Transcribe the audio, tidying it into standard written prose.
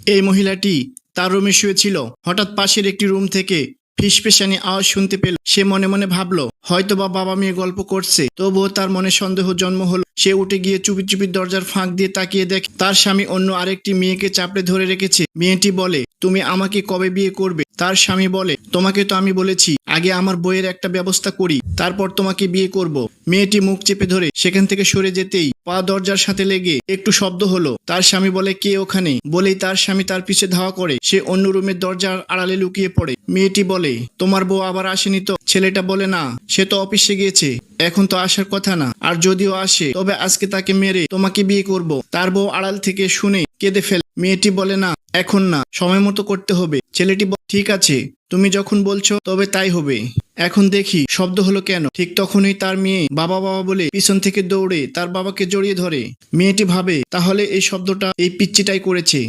এই মহিলাটি তার রুমে শুয়েছিল। হঠাৎ পাশের একটি রুম থেকে ফিসফিসানি আওয়াজ শুনতে পেল। সে মনে মনে ভাবলো হয়তোবা বাবা মেয়ে গল্প করছে। তবুও তার মনে সন্দেহ জন্ম হলো। সে উঠে গিয়ে চুপি চুপি দরজার ফাঁক দিয়ে তাকিয়ে দেখে তার স্বামী অন্য আরেকটি মেয়েকে চাপড়ে ধরে রেখেছে। মেয়েটি বলে, তুমি আমাকে কবে বিয়ে করবে? তার স্বামী বলে, তোমাকে তো আমি বলেছি আগে আমার বইয়ের একটা ব্যবস্থা করি, তারপর তোমাকে বিয়ে করব। মেয়েটি মুখ চেপে ধরে সেখান থেকে সরে যেতেই পা দরজার সাথে লেগে একটু শব্দ হলো। তার স্বামী বলে, কে ওখানে? বলেই তার স্বামী তার পিছে ধাওয়া করে সে অন্য রুমের দরজার আড়ালে লুকিয়ে পড়ে। মেয়েটি বলে, তোমার বউ আবার আসেনি তো? ছেলেটা বলে, না, সে তো অফিসে গিয়েছে, এখন তো আসার কথা না, আর যদিও আসে তবে আজকে তাকে মেরে তোমাকে বিয়ে করব। তার বউ আড়াল থেকে শুনে কেঁদে ফেলে। মেয়েটি বলে, না, এখন না, সময় মতো করতে হবে। ছেলেটি বলে, ঠিক আছে, তুমি যখন বলছো তবে তাই হবে। এখন দেখি শব্দ হলো কেন। ঠিক তখনই তার মেয়ে বাবা বাবা বলে পিছন থেকে দৌড়ে তার বাবাকে জড়িয়ে ধরে। মেয়েটি ভাবে তাহলে এই শব্দটা এই পিচ্চিটাই করেছে।